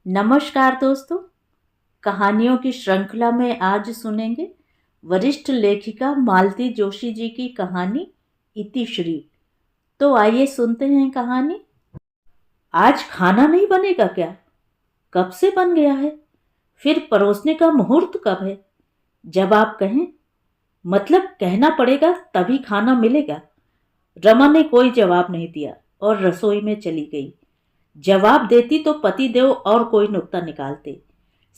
नमस्कार दोस्तों। कहानियों की श्रृंखला में आज सुनेंगे वरिष्ठ लेखिका मालती जोशी जी की कहानी इतिश्री। तो आइए सुनते हैं कहानी। आज खाना नहीं बनेगा क्या? कब से बन गया है? फिर परोसने का मुहूर्त कब है? जब आप कहें, मतलब कहना पड़ेगा तभी खाना मिलेगा। रमा ने कोई जवाब नहीं दिया और रसोई में चली गई। जवाब देती तो पतिदेव और कोई नुक्ता निकालते।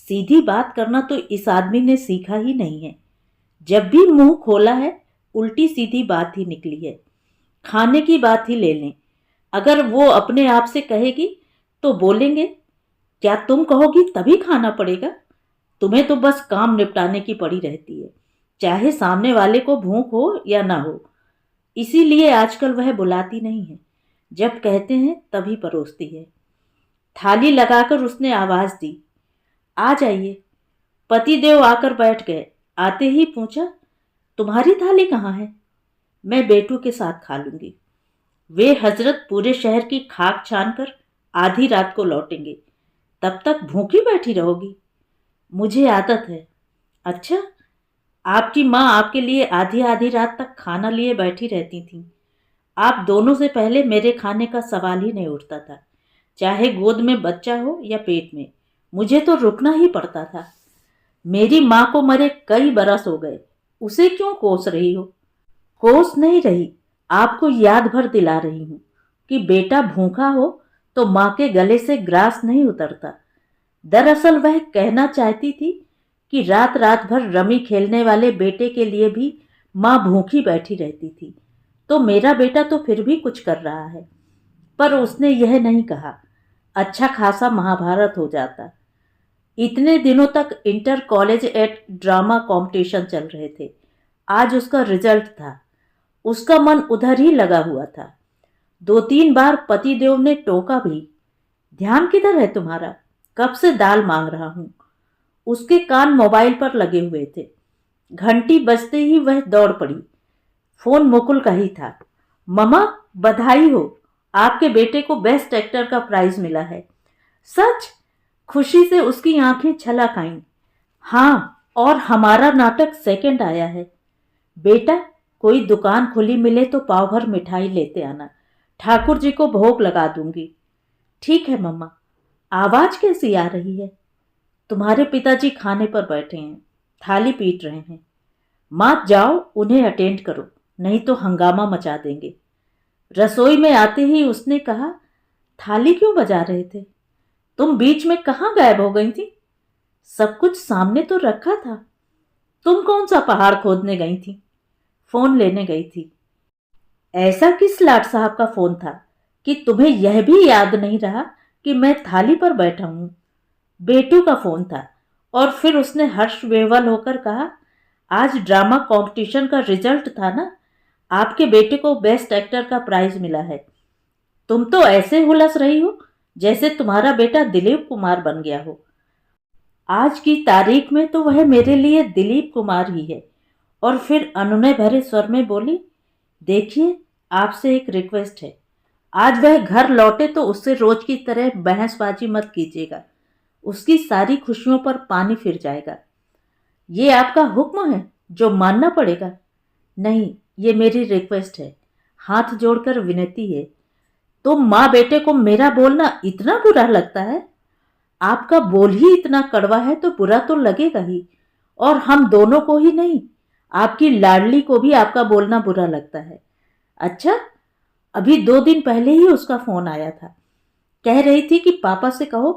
सीधी बात करना तो इस आदमी ने सीखा ही नहीं है। जब भी मुंह खोला है उल्टी सीधी बात ही निकली है। खाने की बात ही ले लें, अगर वो अपने आप से कहेगी तो बोलेंगे, क्या तुम कहोगी तभी खाना पड़ेगा? तुम्हें तो बस काम निपटाने की पड़ी रहती है, चाहे सामने वाले को भूख हो या ना हो। इसीलिए आजकल वह बुलाती नहीं है, जब कहते हैं तभी परोसती है। थाली लगाकर उसने आवाज दी, आ जाइए। पतिदेव आकर बैठ गए। आते ही पूछा, तुम्हारी थाली कहाँ है? मैं बेटू के साथ खा लूंगी। वे हजरत पूरे शहर की खाक छान कर आधी रात को लौटेंगे, तब तक भूखी बैठी रहोगी? मुझे आदत है। अच्छा, आपकी माँ आपके लिए आधी आधी रात तक खाना लिए बैठी रहती थी। आप दोनों से पहले मेरे खाने का सवाल ही नहीं उठता था, चाहे गोद में बच्चा हो या पेट में। मुझे तो रुकना ही पड़ता था। मेरी माँ को मरे कई बरस हो गए, उसे क्यों कोस रही हो? कोस नहीं रही, आपको याद भर दिला रही हूँ कि बेटा भूखा हो तो माँ के गले से ग्रास नहीं उतरता। दरअसल वह कहना चाहती थी कि रात रात भर रमी खेलने वाले बेटे के लिए भी माँ भूखी बैठी रहती थी, तो मेरा बेटा तो फिर भी कुछ कर रहा है। पर उसने यह नहीं कहा, अच्छा खासा महाभारत हो जाता। इतने दिनों तक inter college eight drama competition चल रहे थे। आज उसका रिजल्ट था। उसका मन उधर ही लगा हुआ था। 2-3 बार पतिदेव ने टोका भी, ध्यान किधर है तुम्हारा? कब से दाल मांग रहा हूं। उसके कान मोबाइल पर लगे हुए थे। घंटी बजते ही वह दौड़ पड़ी। फोन मुकुल का ही था। ममा, बधाई हो, आपके बेटे को बेस्ट एक्टर का प्राइज मिला है। सच? खुशी से उसकी आंखें छलक आईं। हाँ, और हमारा नाटक सेकंड आया है। बेटा, कोई दुकान खुली मिले तो पाव भर मिठाई लेते आना, ठाकुर जी को भोग लगा दूंगी। ठीक है मम्मा। आवाज कैसी आ रही है? तुम्हारे पिताजी खाने पर बैठे हैं, थाली पीट रहे हैं। माँ जाओ उन्हें अटेंड करो, नहीं तो हंगामा मचा देंगे। रसोई में आते ही उसने कहा, थाली क्यों बजा रहे थे? तुम बीच में कहाँ गायब हो गई थी? सब कुछ सामने तो रखा था। तुम कौन सा पहाड़ खोदने गई थी? फोन लेने गई थी। ऐसा किस लाट साहब का फोन था कि तुम्हें यह भी याद नहीं रहा कि मैं थाली पर बैठा हूं? बेटू का फोन था। और फिर उसने हर्ष विह्वल होकर कहा, आज ड्रामा कंपटीशन का रिजल्ट था ना, आपके बेटे को बेस्ट एक्टर का प्राइज मिला है। तुम तो ऐसे हुलस रही हो जैसे तुम्हारा बेटा दिलीप कुमार बन गया हो। आज की तारीख में तो वह मेरे लिए दिलीप कुमार ही है। और फिर अनुनय भरे स्वर में बोली, देखिए, आपसे एक रिक्वेस्ट है। आज वह घर लौटे तो उससे रोज की तरह बहसबाजी मत कीजिएगा। उसकी सारी खुशियों पर पानी फिर जाएगा। ये आपका हुक्म है जो मानना पड़ेगा? नहीं, ये मेरी रिक्वेस्ट है, हाथ जोड़कर विनती है। तो माँ बेटे को मेरा बोलना इतना बुरा लगता है? आपका बोल ही इतना कड़वा है तो बुरा तो लगेगा ही। और हम दोनों को ही नहीं, आपकी लाडली को भी आपका बोलना बुरा लगता है। अच्छा, अभी 2 दिन पहले ही उसका फोन आया था। कह रही थी कि पापा से कहो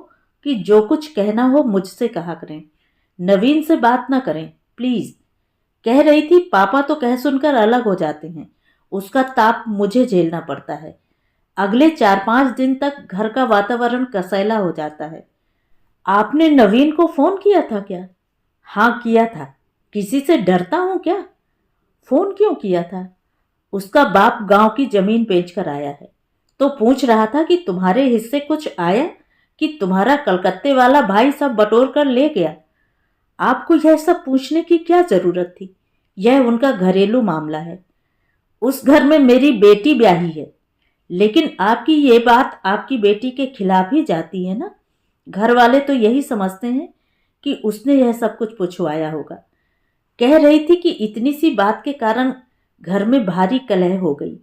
कि जो कुछ कहना हो मुझसे कहा करें, नवीन से बात ना करें प्लीज। कह रही थी पापा तो कह सुनकर अलग हो जाते हैं, उसका ताप मुझे झेलना पड़ता है। अगले 4-5 दिन तक घर का वातावरण कसैला हो जाता है। आपने नवीन को फोन किया था क्या? हाँ किया था। किसी से डरता हूं क्या? फोन क्यों किया था? उसका बाप गांव की जमीन बेचकर आया है, तो पूछ रहा था कि तुम्हारे हिस्से कुछ आया कि तुम्हारा कलकत्ते वाला भाई सब बटोर कर ले गया। आपको यह सब पूछने की क्या जरूरत थी? यह उनका घरेलू मामला है। उस घर में मेरी बेटी ब्याही है, लेकिन आपकी ये बात आपकी बेटी के खिलाफ ही जाती है ना? घर वाले तो यही समझते हैं कि उसने यह सब कुछ पुछवाया होगा। कह रही थी कि इतनी सी बात के कारण घर में भारी कलह हो गई।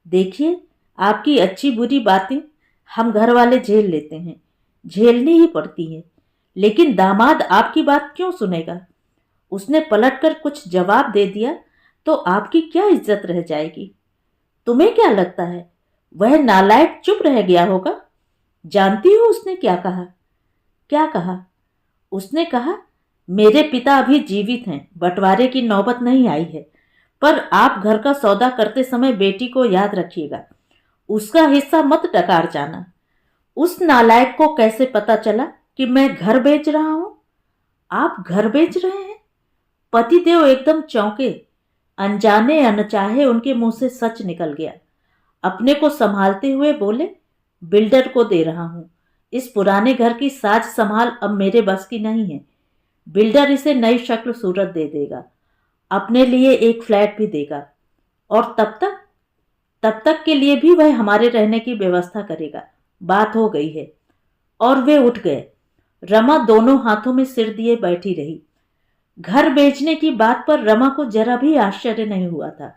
देखिए, आपकी अच्छी बुरी बातें हम घर वाले झेल लेते हैं, झेलनी ही पड़ती है, लेकिन दामाद आपकी बात क्यों सुनेगा? उसने पलटकर कुछ जवाब दे दिया तो आपकी क्या इज्जत रह जाएगी? तुम्हें क्या लगता है वह नालायक चुप रह गया होगा? जानती हो उसने क्या कहा? क्या कहा? उसने कहा, मेरे पिता अभी जीवित हैं, बंटवारे की नौबत नहीं आई है, पर आप घर का सौदा करते समय बेटी को याद रखिएगा, उसका हिस्सा मत डकार जाना। उस नालायक को कैसे पता चला कि मैं घर बेच रहा हूं? आप घर बेच रहे हैं? पतिदेव एकदम चौंके। अनजाने अनचाहे उनके मुंह से सच निकल गया। अपने को संभालते हुए बोले, बिल्डर को दे रहा हूं। इस पुराने घर की साज संभाल अब मेरे बस की नहीं है। बिल्डर इसे नई शक्ल सूरत दे देगा, अपने लिए एक फ्लैट भी देगा, और तब तक के लिए भी वह हमारे रहने की व्यवस्था करेगा। बात हो गई है। और वे उठ गए। रमा दोनों हाथों में सिर दिए बैठी रही। घर बेचने की बात पर रमा को जरा भी आश्चर्य नहीं हुआ था।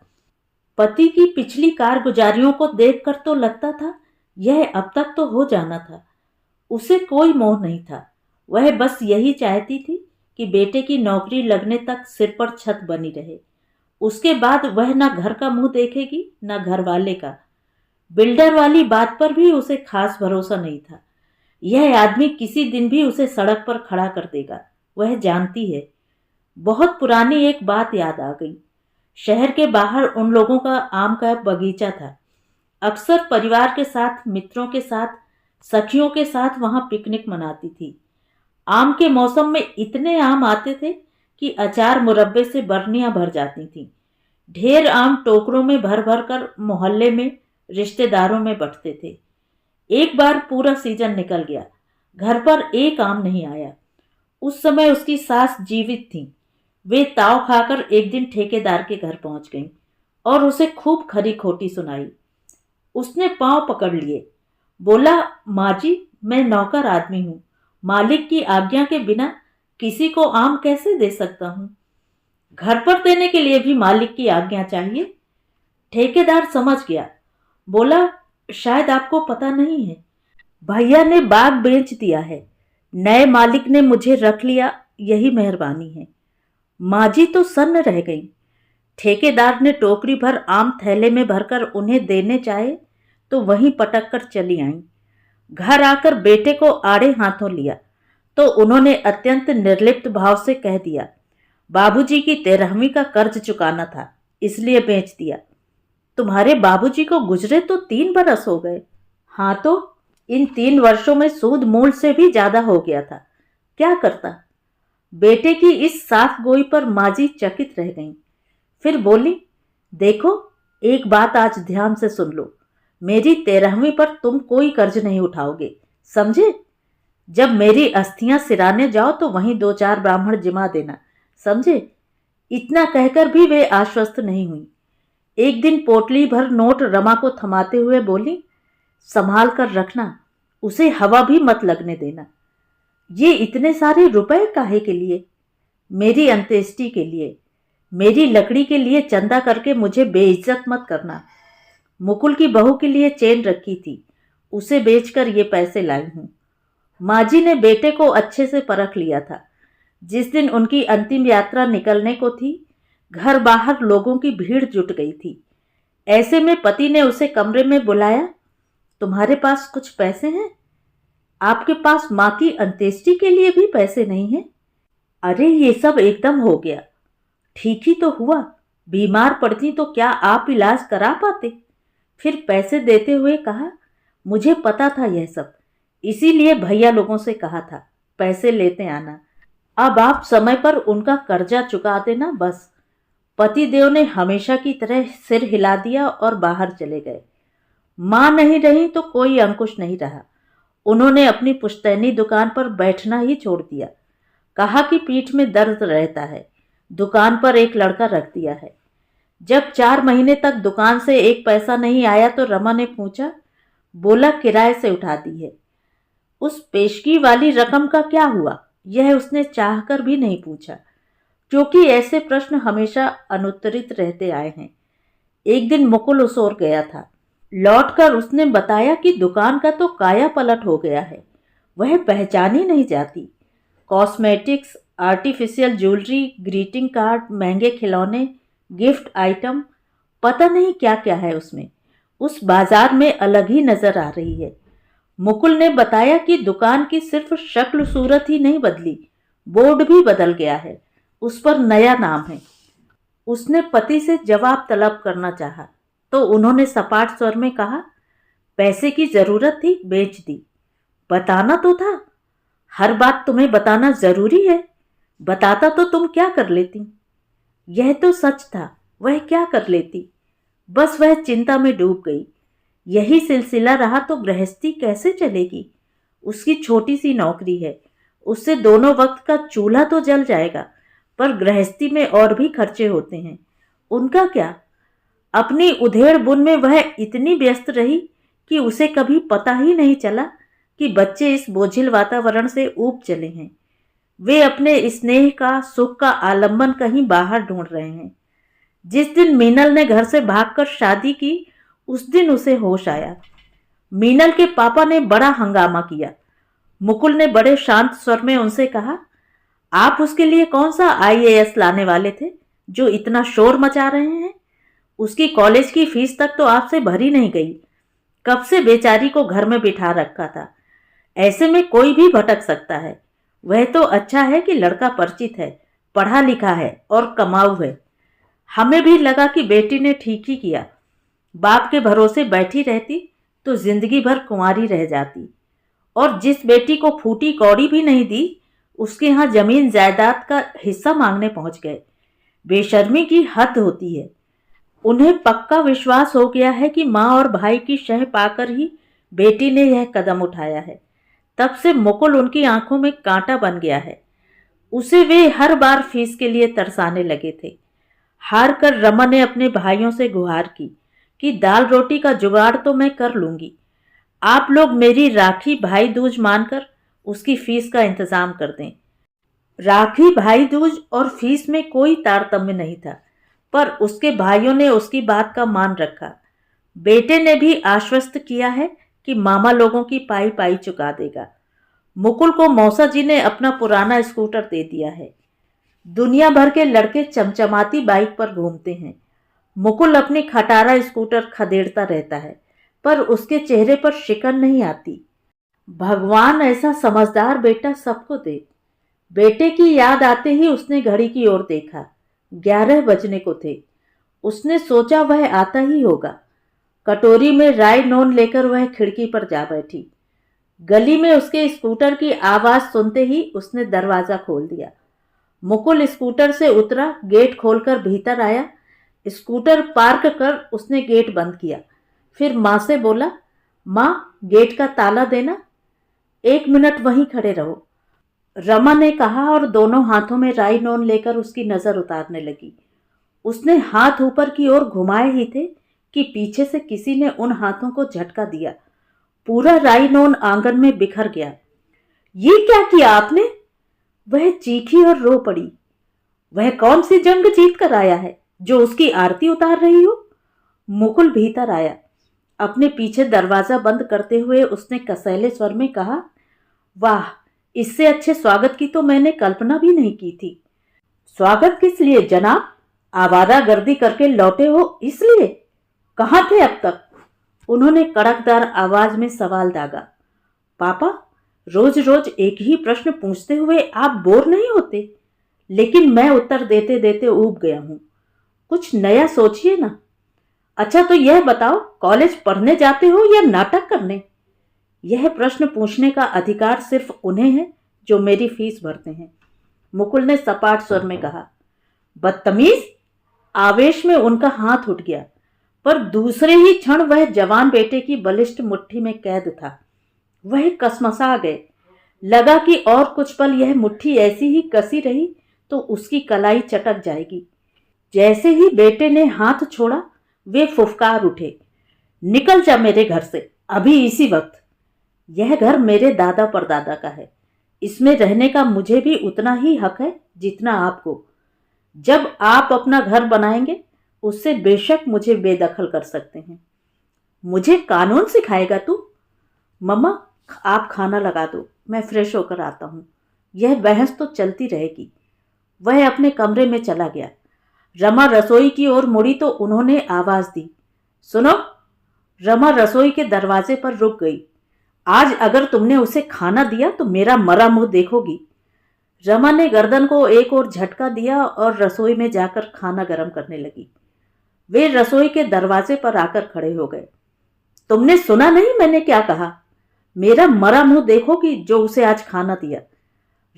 पति की पिछली कारगुजारियों को देखकर तो लगता था यह अब तक तो हो जाना था। उसे कोई मोह नहीं था। वह बस यही चाहती थी कि बेटे की नौकरी लगने तक सिर पर छत बनी रहे। उसके बाद वह न घर का मुंह देखेगी न घर वाले का। बिल्डर वाली बात पर भी उसे खास भरोसा नहीं था। यह आदमी किसी दिन भी उसे सड़क पर खड़ा कर देगा, वह जानती है। बहुत पुरानी एक बात याद आ गई। शहर के बाहर उन लोगों का आम का बगीचा था। अक्सर परिवार के साथ, मित्रों के साथ, सखियों के साथ वहां पिकनिक मनाती थी। आम के मौसम में इतने आम आते थे कि अचार मुरब्बे से बरनियां भर जाती थीं। ढेर आम टोकरों में भर भर कर मोहल्ले में रिश्तेदारों में बंटते थे। एक बार पूरा सीजन निकल गया, घर पर एक आम नहीं आया। उस समय उसकी सास जीवित थी। वे ताव खाकर एक दिन ठेकेदार के घर पहुंच गईं और उसे खूब खरी खोटी सुनाई। उसने पांव पकड़ लिए, बोला, माँ जी, मैं नौकर आदमी हूं, मालिक की आज्ञा के बिना किसी को आम कैसे दे सकता हूं? घर पर देने के लिए भी मालिक की आज्ञा चाहिए। ठेकेदार समझ गया, बोला, शायद आपको पता नहीं है, भैया ने बाग बेच दिया है, नए मालिक ने मुझे रख लिया, यही मेहरबानी है। माँ जी तो सन्न रह गई। ठेकेदार ने टोकरी भर आम थैले में भरकर उन्हें देने चाहे तो वहीं पटक कर चली आईं। घर आकर बेटे को आड़े हाथों लिया तो उन्होंने अत्यंत निर्लिप्त भाव से कह दिया, बाबूजी की 13वीं का कर्ज चुकाना था, इसलिए बेच दिया। तुम्हारे बाबूजी को गुजरे तो 3 बरस हो गए। हाँ तो इन 3 वर्षों में सूद मूल से भी ज्यादा हो गया था, क्या करता? बेटे की इस साफ गोई पर माजी चकित रह गईं। फिर बोली, देखो, एक बात आज ध्यान से सुन लो, मेरी 13वीं पर तुम कोई कर्ज नहीं उठाओगे, समझे? जब मेरी अस्थियां सिराने जाओ तो वहीं 2-4 ब्राह्मण जिमा देना, समझे? इतना कहकर भी वे आश्वस्त नहीं हुई। एक दिन पोटली भर नोट रमा को थमाते हुए बोली, संभाल कर रखना, उसे हवा भी मत लगने देना। ये इतने सारे रुपए काहे के लिए? मेरी अंत्येष्टि के लिए, मेरी लकड़ी के लिए चंदा करके मुझे बेइज्जत मत करना। मुकुल की बहू के लिए चेन रखी थी, उसे बेचकर ये पैसे लाई हूं। माजी ने बेटे को अच्छे से परख लिया था। जिस दिन उनकी अंतिम यात्रा निकलने को थी, घर बाहर लोगों की भीड़ जुट गई थी। ऐसे में पति ने उसे कमरे में बुलाया, तुम्हारे पास कुछ पैसे हैं? आपके पास माँ की अंत्येष्टि के लिए भी पैसे नहीं हैं? अरे ये सब एकदम हो गया। ठीक ही तो हुआ, बीमार पड़ती तो क्या आप इलाज करा पाते? फिर पैसे देते हुए कहा, मुझे पता था यह सब, इसीलिए भैया लोगों से कहा था पैसे लेते आना। अब आप समय पर उनका कर्जा चुका देना, बस। पतिदेव ने हमेशा की तरह सिर हिला दिया और बाहर चले गए। मां नहीं रही तो कोई अंकुश नहीं रहा। उन्होंने अपनी पुश्तैनी दुकान पर बैठना ही छोड़ दिया। कहा कि पीठ में दर्द रहता है, दुकान पर एक लड़का रख दिया है। जब 4 महीने तक दुकान से एक पैसा नहीं आया तो रमा ने पूछा, बोला, किराए से उठा दी है। उस पेशगी वाली रकम का क्या हुआ, यह उसने चाहकर भी नहीं पूछा, क्योंकि ऐसे प्रश्न हमेशा अनुत्तरित रहते आए हैं। एक दिन मुकुल उस ओर गया था। लौटकर उसने बताया कि दुकान का तो काया पलट हो गया है, वह पहचानी नहीं जाती। Cosmetics, artificial jewellery, greeting card, महंगे खिलौने, गिफ्ट आइटम, पता नहीं क्या क्या है उसमें। उस बाजार में अलग ही नजर आ रही है। मुकुल ने बताया कि दुकान की सिर्फ शक्ल सूरत ही नहीं बदली, बोर्ड भी बदल गया है, उस पर नया नाम है। उसने पति से जवाब तलब करना चाहा तो उन्होंने सपाट स्वर में कहा, पैसे की जरूरत थी, बेच दी। बताना तो था, हर बात तुम्हें बताना जरूरी है? बताता तो तुम क्या कर लेती? यह तो सच था, वह क्या कर लेती? बस वह चिंता में डूब गई। यही सिलसिला रहा तो गृहस्थी कैसे चलेगी? उसकी छोटी सी नौकरी है, उससे दोनों वक्त का चूल्हा तो जल जाएगा, पर गृहस्थी में और भी खर्चे होते हैं। उनका क्या? अपनी उधेड़ बुन में वह इतनी व्यस्त रही कि उसे कभी पता ही नहीं चला कि बच्चे इस बोझिल वातावरण से ऊब चले हैं। वे अपने स्नेह का, सुख का आलंबन कहीं बाहर ढूंढ रहे हैं। जिस दिन मीनल ने घर से भागकर शादी की, उस दिन उसे होश आया। मीनल के पापा ने बड़ा हंगामा किया। मुकुल ने बड़े शांत स्वर में उनसे कहा, आप उसके लिए कौन सा आईएएस लाने वाले थे जो इतना शोर मचा रहे हैं? उसकी कॉलेज की फीस तक तो आपसे भरी नहीं गई। कब से बेचारी को घर में बिठा रखा था। ऐसे में कोई भी भटक सकता है। वह तो अच्छा है कि लड़का परिचित है, पढ़ा लिखा है और कमाऊ है। हमें भी लगा कि बेटी ने ठीक ही किया। बाप के भरोसे बैठी रहती तो जिंदगी भर कुंवारी रह जाती। और जिस बेटी को फूटी कौड़ी भी नहीं दी, उसके यहाँ जमीन जायदाद का हिस्सा मांगने पहुंच गए। बेशर्मी की हद होती है। उन्हें पक्का विश्वास हो गया है कि माँ और भाई की शह पाकर ही बेटी ने यह कदम उठाया है। तब से मुकुल उनकी आंखों में कांटा बन गया है। उसे वे हर बार फीस के लिए तरसाने लगे थे। हार कर रमा ने अपने भाइयों से गुहार की कि दाल रोटी का जुगाड़ तो मैं कर लूंगी, आप लोग मेरी राखी भाई दूज मानकर उसकी फीस का इंतजाम कर दें। राखी भाई दूज और फीस में कोई तारतम्य नहीं था, पर उसके भाइयों ने उसकी बात का मान रखा। बेटे ने भी आश्वस्त किया है कि मामा लोगों की पाई पाई चुका देगा। मुकुल को मौसा जी ने अपना पुराना स्कूटर दे दिया है। दुनिया भर के लड़के चमचमाती बाइक पर घूमते हैं। मुकुल अपनी खटारा स्कूटर खदेड़ता रहता है, पर उसके चेहरे पर शिकन नहीं आती। भगवान ऐसा समझदार बेटा सबको दे। बेटे की याद आते ही उसने घड़ी की ओर देखा। 11 बजने को थे। उसने सोचा वह आता ही होगा। कटोरी में राई नोन लेकर वह खिड़की पर जा बैठी। गली में उसके स्कूटर की आवाज सुनते ही उसने दरवाजा खोल दिया। मुकुल स्कूटर से उतरा, गेट खोलकर भीतर आया। स्कूटर पार्क कर उसने गेट बंद किया। फिर माँ से बोला, माँ गेट का ताला देना, 1 मिनट वहीं खड़े रहो। रमा ने कहा और दोनों हाथों में राई नोन लेकर उसकी नजर उतारने लगी। उसने हाथ ऊपर की ओर घुमाए ही थे कि पीछे से किसी ने उन हाथों को झटका दिया। पूरा राई नोन आंगन में बिखर गया। ये क्या किया आपने? वह चीखी और रो पड़ी। वह कौन सी जंग जीत कर आया है जो उसकी आरती उतार रही हो? मुकुल भीतर आया। अपने पीछे दरवाजा बंद करते हुए उसने कसैले स्वर में कहा, वाह, इससे अच्छे स्वागत की तो मैंने कल्पना भी नहीं की थी। स्वागत किस लिए जनाब? आवारागर्दी करके लौटे हो इसलिए? कहाँ थे अब तक? उन्होंने कड़कदार आवाज में सवाल दागा। पापा, रोज रोज एक ही प्रश्न पूछते हुए आप बोर नहीं होते? लेकिन मैं उत्तर देते देते ऊब गया हूं। कुछ नया सोचिए ना। अच्छा तो यह बताओ, कॉलेज पढ़ने जाते हो या नाटक करने? यह प्रश्न पूछने का अधिकार सिर्फ उन्हें है जो मेरी फीस भरते हैं, मुकुल ने सपाट स्वर में कहा। बदतमीज! आवेश में उनका हाथ उठ गया, पर दूसरे ही क्षण वह जवान बेटे की बलिष्ठ मुट्ठी में कैद था। वह कसमसा गए। लगा कि और कुछ पल यह मुट्ठी ऐसी ही कसी रही तो उसकी कलाई चटक जाएगी। जैसे ही बेटे ने हाथ छोड़ा, वे फुफकार उठे, निकल जा मेरे घर से, अभी इसी वक्त। यह घर मेरे दादा परदादा का है। इसमें रहने का मुझे भी उतना ही हक है जितना आपको। जब आप अपना घर बनाएंगे उससे बेशक मुझे बेदखल कर सकते हैं। मुझे कानून सिखाएगा तू? मम्मा, आप खाना लगा दो, मैं फ्रेश होकर आता हूँ। यह बहस तो चलती रहेगी। वह अपने कमरे में चला गया। रमा रसोई की ओर मुड़ी तो उन्होंने आवाज दी, सुनो। रमा रसोई के दरवाजे पर रुक गई। आज अगर तुमने उसे खाना दिया तो मेरा मरा मुंह देखोगी। रमा ने गर्दन को एक और झटका दिया और रसोई में जाकर खाना गर्म करने लगी। वे रसोई के दरवाजे पर आकर खड़े हो गए। तुमने सुना नहीं मैंने क्या कहा? मेरा मरा मुंह देखोगी जो उसे आज खाना दिया।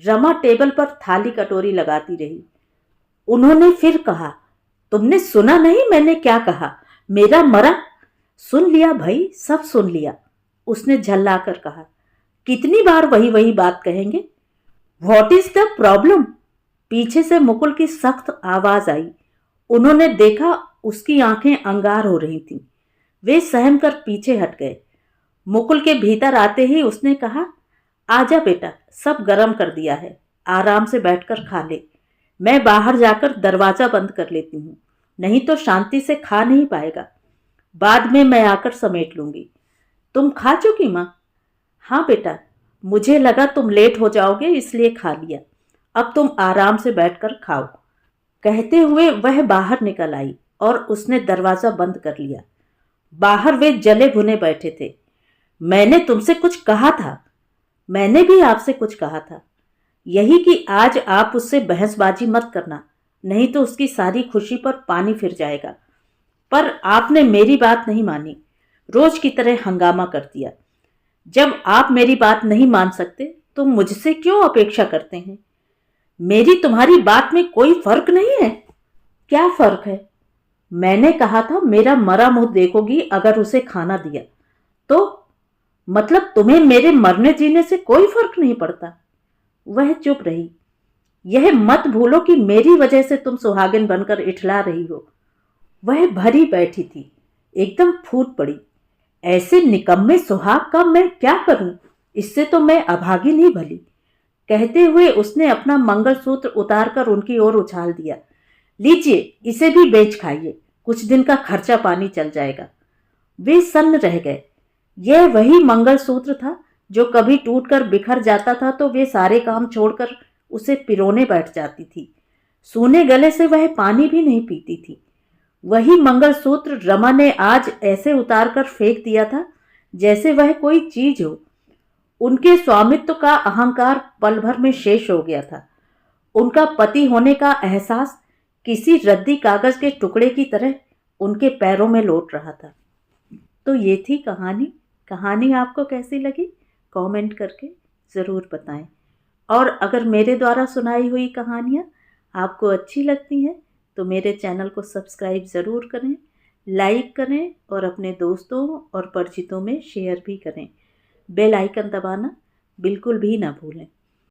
रमा टेबल पर थाली कटोरी लगाती रही। उन्होंने फिर कहा, तुमने सुना नहीं मैंने क्या कहा? मेरा मरा। सुन लिया भाई, सब सुन लिया, उसने झल्लाकर कहा। कितनी बार वही वही बात कहेंगे? What is the problem? पीछे से मुकुल की सख्त आवाज आई। उन्होंने देखा उसकी आंखें अंगार हो रही थीं। वे सहम कर पीछे हट गए। मुकुल के भीतर आते ही उसने कहा, आजा बेटा, सब गरम कर दिया है, आराम से बैठकर खा ले। मैं बाहर जाकर दरवाजा बंद कर लेती हूँ, नहीं तो शांति से खा नहीं पाएगा। बाद में मैं आकर समेट लूंगी। तुम खा चुकी माँ? हाँ बेटा, मुझे लगा तुम लेट हो जाओगे इसलिए खा लिया। अब तुम आराम से बैठकर खाओ। कहते हुए वह बाहर निकल आई और उसने दरवाजा बंद कर लिया। बाहर वे जले भुने बैठे थे। मैंने तुमसे कुछ कहा था। मैंने भी आपसे कुछ कहा था, यही कि आज आप उससे बहसबाजी मत करना, नहीं तो उसकी सारी खुशी पर पानी फिर जाएगा। पर आपने मेरी बात नहीं मानी, रोज की तरह हंगामा कर दिया। जब आप मेरी बात नहीं मान सकते तो मुझसे क्यों अपेक्षा करते हैं? मेरी तुम्हारी बात में कोई फर्क नहीं है। क्या फर्क है? मैंने कहा था मेरा मरा मुंह देखोगी अगर उसे खाना दिया तो। मतलब तुम्हें मेरे मरने जीने से कोई फर्क नहीं पड़ता? वह चुप रही। यह मत भूलो कि मेरी वजह से तुम सुहागिन बनकर इठला रही हो। वह भरी बैठी थी, एकदम फूट पड़ी। ऐसे निकम्मे सुहाग का मैं क्या करूं? इससे तो मैं अभागी नहीं भली। कहते हुए उसने अपना मंगलसूत्र उतारकर उनकी ओर उछाल दिया। लीजिए, इसे भी बेच खाइए, कुछ दिन का खर्चा पानी चल जाएगा। वे सन्न रह गए। यह वही मंगलसूत्र था जो कभी टूटकर बिखर जाता था तो वे सारे काम छोड़कर उसे पिरोने बैठ जाती थी। सूने गले से वह पानी भी नहीं पीती थी। वही मंगलसूत्र रमा ने आज ऐसे उतारकर फेंक दिया था जैसे वह कोई चीज हो। उनके स्वामित्व का अहंकार पल भर में शेष हो गया था। उनका पति होने का एहसास किसी रद्दी कागज के टुकड़े की तरह उनके पैरों में लौट रहा था। तो ये थी कहानी। कहानी आपको कैसी लगी कमेंट करके ज़रूर बताएं। और अगर मेरे द्वारा सुनाई हुई कहानियाँ आपको अच्छी लगती हैं तो मेरे चैनल को सब्सक्राइब ज़रूर करें, लाइक करें और अपने दोस्तों और परिचितों में शेयर भी करें। बेल आइकन दबाना बिल्कुल भी ना भूलें।